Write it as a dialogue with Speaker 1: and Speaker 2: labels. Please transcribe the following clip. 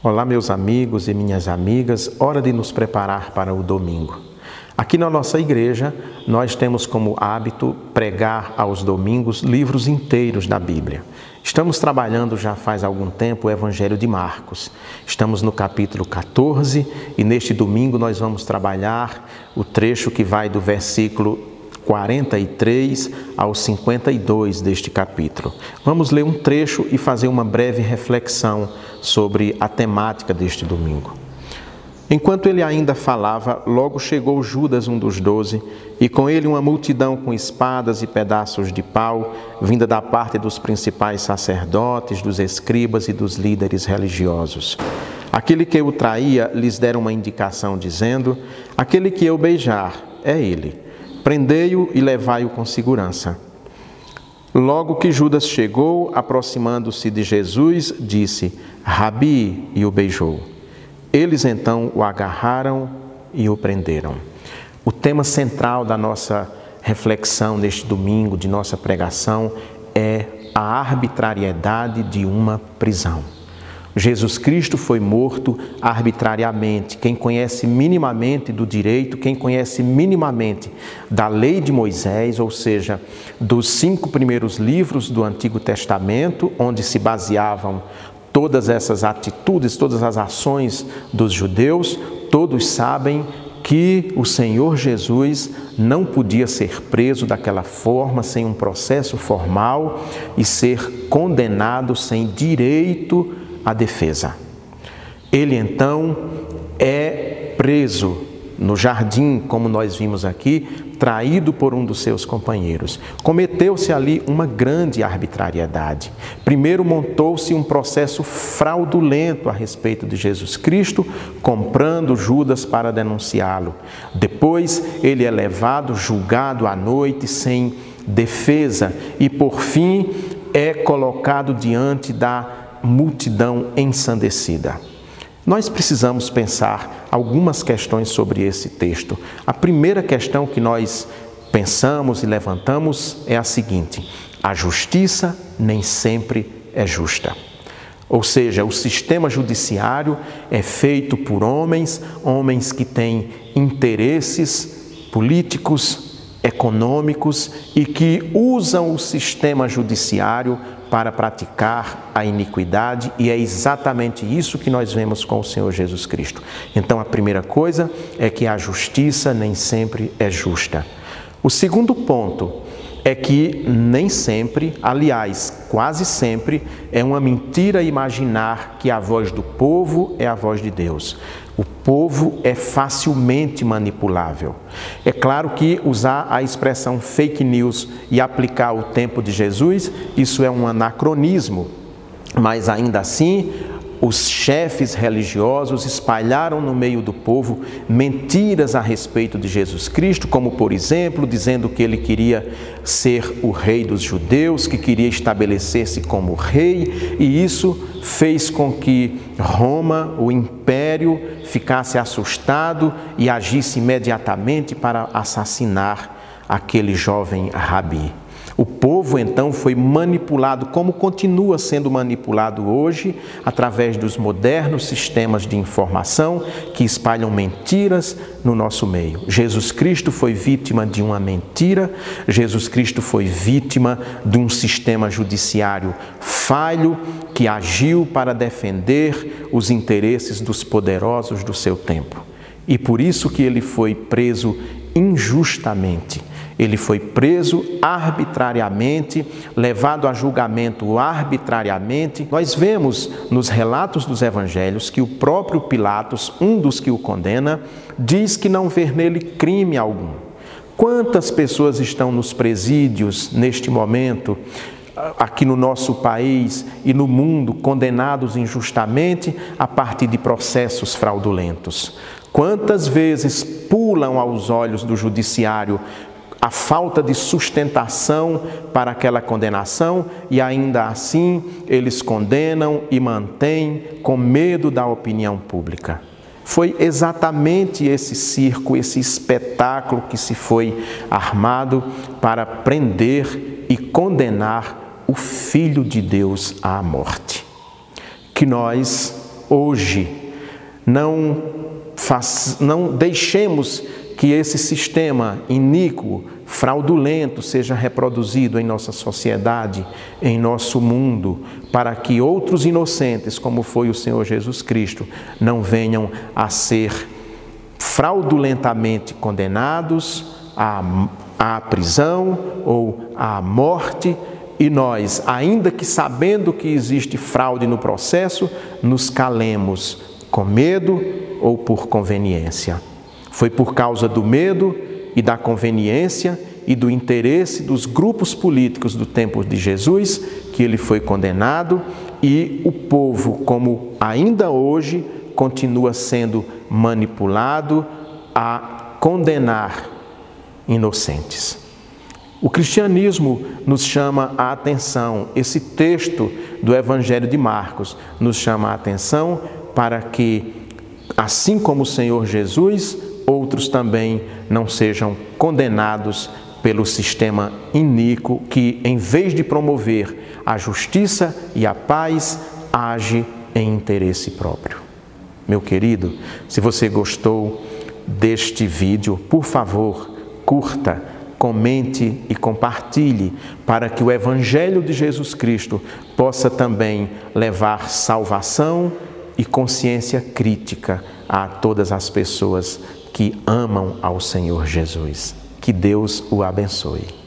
Speaker 1: Olá, meus amigos e minhas amigas, hora de nos preparar para o domingo. Aqui na nossa igreja, nós temos como hábito pregar aos domingos livros inteiros da Bíblia. Estamos trabalhando já faz algum tempo o Evangelho de Marcos. Estamos no capítulo 14 e neste domingo nós vamos trabalhar o trecho que vai do versículo 43 ao 52 deste capítulo. Vamos ler um trecho e fazer uma breve reflexão sobre a temática deste domingo. Enquanto ele ainda falava, logo chegou Judas, um dos 12, e com ele uma multidão com espadas e pedaços de pau, vinda da parte dos principais sacerdotes, dos escribas e dos líderes religiosos. Aquele que o traía lhes dera uma indicação, dizendo: aquele que eu beijar é ele. Prendei-o e levai-o com segurança. Logo que Judas chegou, aproximando-se de Jesus, disse: Rabi, e o beijou. Eles então o agarraram e o prenderam. O tema central da nossa reflexão neste domingo, de nossa pregação, é a arbitrariedade de uma prisão. Jesus Cristo foi morto arbitrariamente. Quem conhece minimamente do direito, quem conhece minimamente da lei de Moisés, ou seja, dos 5 primeiros livros do Antigo Testamento, onde se baseavam todas essas atitudes, todas as ações dos judeus, todos sabem que o Senhor Jesus não podia ser preso daquela forma, sem um processo formal e ser condenado sem direito à defesa. Ele então é preso no jardim, como nós vimos aqui, traído por um dos seus companheiros. Cometeu-se ali uma grande arbitrariedade. Primeiro montou-se um processo fraudulento a respeito de Jesus Cristo, comprando Judas para denunciá-lo. Depois ele é levado, julgado à noite, sem defesa, e por fim é colocado diante da multidão ensandecida. Nós precisamos pensar algumas questões sobre esse texto. A primeira questão que nós pensamos e levantamos é a seguinte: a justiça nem sempre é justa. Ou seja, o sistema judiciário é feito por homens que têm interesses políticos, econômicos e que usam o sistema judiciário para praticar a iniquidade, e é exatamente isso que nós vemos com o Senhor Jesus Cristo. Então, a primeira coisa é que a justiça nem sempre é justa. O segundo ponto é que nem sempre, aliás, quase sempre, é uma mentira imaginar que a voz do povo é a voz de Deus. O povo é facilmente manipulável. É claro que usar a expressão fake news e aplicar o tempo de Jesus, isso é um anacronismo, mas ainda assim, os chefes religiosos espalharam no meio do povo mentiras a respeito de Jesus Cristo, como por exemplo, dizendo que ele queria ser o rei dos judeus, que queria estabelecer-se como rei, e isso fez com que Roma, o império, ficasse assustado e agisse imediatamente para assassinar aquele jovem Rabi. O povo então foi manipulado, como continua sendo manipulado hoje, através dos modernos sistemas de informação que espalham mentiras no nosso meio. Jesus Cristo foi vítima de uma mentira, Jesus Cristo foi vítima de um sistema judiciário falho que agiu para defender os interesses dos poderosos do seu tempo. E por isso que ele foi preso injustamente. Ele foi preso arbitrariamente, levado a julgamento arbitrariamente. Nós vemos nos relatos dos evangelhos que o próprio Pilatos, um dos que o condena, diz que não vê nele crime algum. Quantas pessoas estão nos presídios neste momento, aqui no nosso país e no mundo, condenados injustamente a partir de processos fraudulentos? Quantas vezes pulam aos olhos do judiciário a falta de sustentação para aquela condenação, e ainda assim eles condenam e mantêm com medo da opinião pública. Foi exatamente esse circo, esse espetáculo que se foi armado para prender e condenar o Filho de Deus à morte. Que nós hoje não deixemos que esse sistema iníquo, fraudulento, seja reproduzido em nossa sociedade, em nosso mundo, para que outros inocentes, como foi o Senhor Jesus Cristo, não venham a ser fraudulentamente condenados à prisão ou à morte, e nós, ainda que sabendo que existe fraude no processo, nos calemos com medo ou por conveniência. Foi por causa do medo e da conveniência e do interesse dos grupos políticos do tempo de Jesus que ele foi condenado, e o povo, como ainda hoje, continua sendo manipulado a condenar inocentes. O cristianismo nos chama a atenção, esse texto do Evangelho de Marcos nos chama a atenção para que, assim como o Senhor Jesus, outros também não sejam condenados pelo sistema iníquo que, em vez de promover a justiça e a paz, age em interesse próprio. Meu querido, se você gostou deste vídeo, por favor, curta, comente e compartilhe, para que o Evangelho de Jesus Cristo possa também levar salvação e consciência crítica a todas as pessoas que amam ao Senhor Jesus. Que Deus o abençoe.